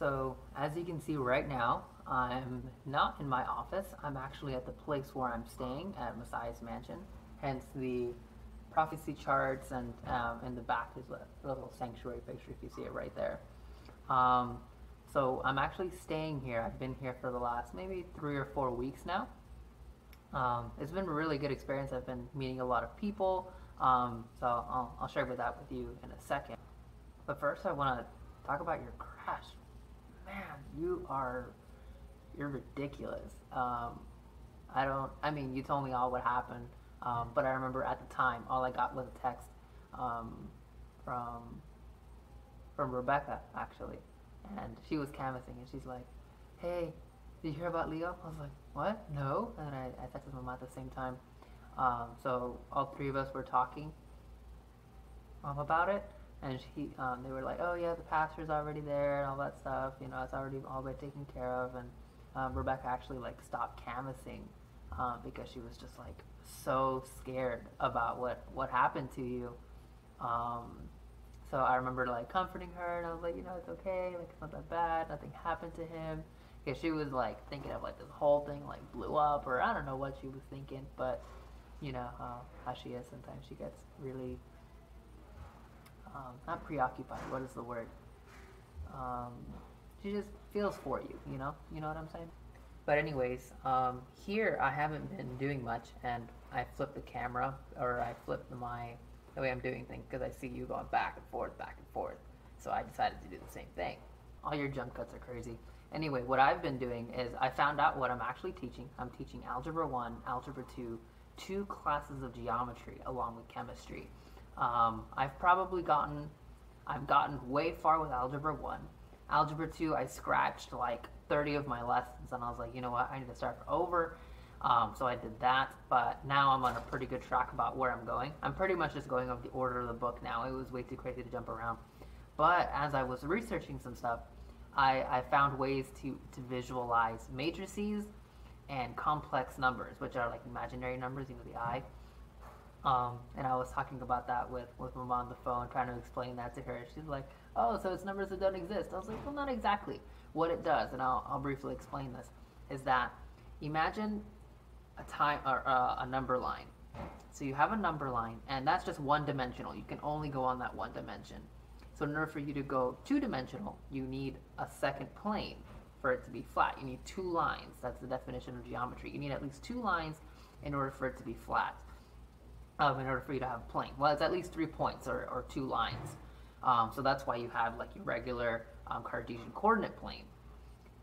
So, as you can see right now, I'm not in my office. I'm actually at the place where I'm staying at Messiah's Mansion. Hence the prophecy charts, and in the back is a little sanctuary picture if you see it right there. Um, so, I'm actually staying here. I've been here for the last maybe 3 or 4 weeks now. It's been a really good experience. I've been meeting a lot of people. So, I'll share with that with you in a second. But first, I want to talk about your crash. Man, you're ridiculous. I mean, you told me all what happened, but I remember at the time, all I got was a text um, from Rebecca, actually, and she was canvassing, and she's like, "Hey, did you hear about Leo?" I was like, "What? No." And then I texted my mom at the same time. So all three of us were talking about it, and they were like, "Oh yeah, the pastor's already there and all that stuff. You know, it's already all been taken care of." And Rebecca actually like stopped canvassing because she was just like so scared about what happened to you. Um, so I remember like comforting her, and I was like, it's okay, like it's not that bad, nothing happened to him. Because she was like thinking of like this whole thing like blew up, or I don't know what she was thinking, but how she is sometimes. She gets really not preoccupied. What is the word? Um, she just feels for you. You know what I'm saying? But anyways, here I haven't been doing much, and I flipped the camera, or I flipped the way I'm doing things, because I see you going back and forth, back and forth. So I decided to do the same thing. All your jump cuts are crazy. Anyway, what I've been doing is I found out what I'm actually teaching. I'm teaching Algebra 1, Algebra 2, 2 classes of geometry along with chemistry. I've gotten way far with Algebra 1. Algebra 2, I scratched like 30 of my lessons, and I was like, you know what, I need to start over. So I did that, but now I'm on a pretty good track about where I'm going. I'm pretty much just going off the order of the book now. It was way too crazy to jump around. But as I was researching some stuff, I found ways to visualize matrices and complex numbers, which are like imaginary numbers, the I. And I was talking about that with my mom on the phone, trying to explain that to her. She's like, "Oh, so it's numbers that don't exist." I was like, "Well, not exactly." What it does, and I'll briefly explain this, is that imagine a time or a number line. So you have a number line, and that's just one dimensional. You can only go on that one dimension. So in order for you to go two-dimensional, you need a second plane for it to be flat. You need 2 lines. That's the definition of geometry. You need at least 2 lines in order for it to be flat. In order for you to have a plane. Well, it's at least 3 points or 2 lines. So that's why you have like your regular Cartesian coordinate plane,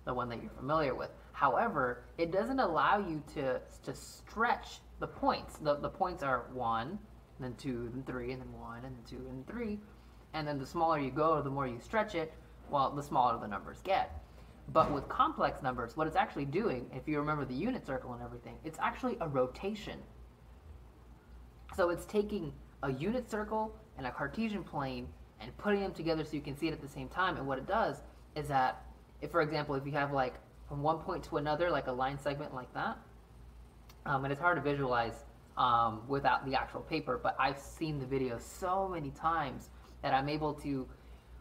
the one that you're familiar with. However, it doesn't allow you to stretch the points. The points are 1, then 2, then 3, and then 1, and then 2, and 3. And then the smaller you go, the more you stretch it, well, the smaller the numbers get. But with complex numbers, what it's actually doing, if you remember the unit circle and everything, it's actually a rotation. So it's taking a unit circle and a Cartesian plane and putting them together so you can see it at the same time. And what it does is that, if, for example, if you have like from one point to another, like a line segment like that, and it's hard to visualize without the actual paper, but I've seen the video so many times that I'm able to,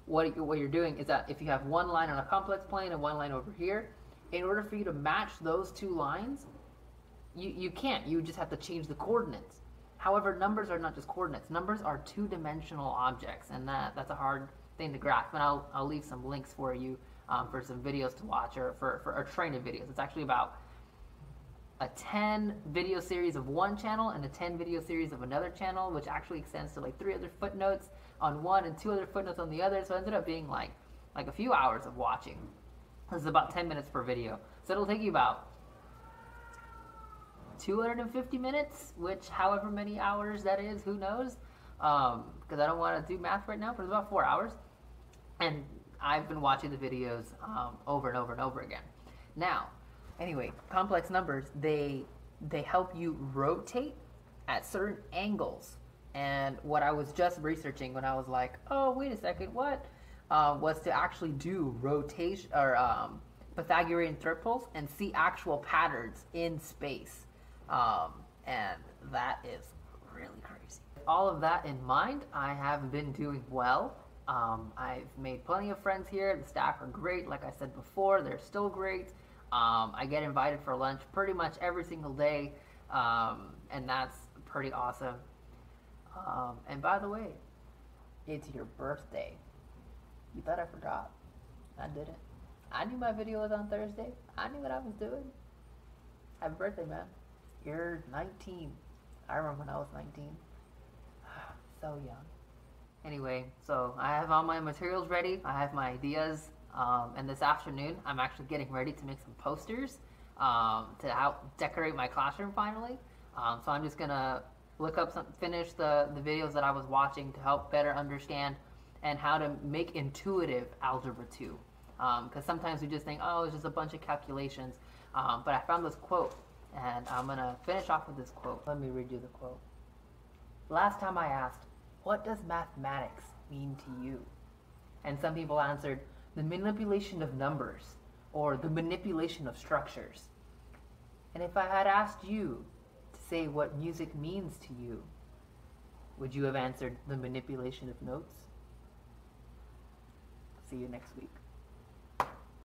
what you're doing is that if you have one line on a complex plane and one line over here, in order for you to match those 2 lines, you can't. You just have to change the coordinates. However, numbers are not just coordinates. Numbers are 2-dimensional objects, and that's a hard thing to grasp. And I'll leave some links for you for some videos to watch, or for a train of videos. It's actually about a 10 video series of one channel and a 10 video series of another channel, which actually extends to like 3 other footnotes on one and 2 other footnotes on the other. So it ended up being like a few hours of watching. This is about 10 minutes per video. So it'll take you about 250 minutes, which however many hours that is, who knows? Because I don't want to do math right now, but it's about 4 hours. And I've been watching the videos over and over and over again. Now, anyway, complex numbers, they help you rotate at certain angles. And what I was just researching when I was like, oh, wait a second, what? Was to actually do rotation, or Pythagorean triples, and see actual patterns in space. And that is really crazy. All of that in mind, I have been doing well I've made plenty of friends here. The staff are great. Like I said before, they're still great. I get invited for lunch pretty much every single day, and that's pretty awesome. And by the way, it's your birthday. You thought I forgot? I didn't. I knew my video was on Thursday. I knew what I was doing. Happy birthday, man. You're 19. I remember when I was 19. So young. Anyway, so I have all my materials ready. I have my ideas. And this afternoon, I'm actually getting ready to make some posters to help decorate my classroom finally. So I'm just going to finish the videos that I was watching to help better understand and how to make intuitive Algebra 2. Because sometimes we just think, oh, it's just a bunch of calculations. But I found this quote, and I'm going to finish off with this quote. Let me read you the quote. Last time I asked, what does mathematics mean to you? And some people answered, the manipulation of numbers, or the manipulation of structures. And if I had asked you to say what music means to you, would you have answered the manipulation of notes? See you next week.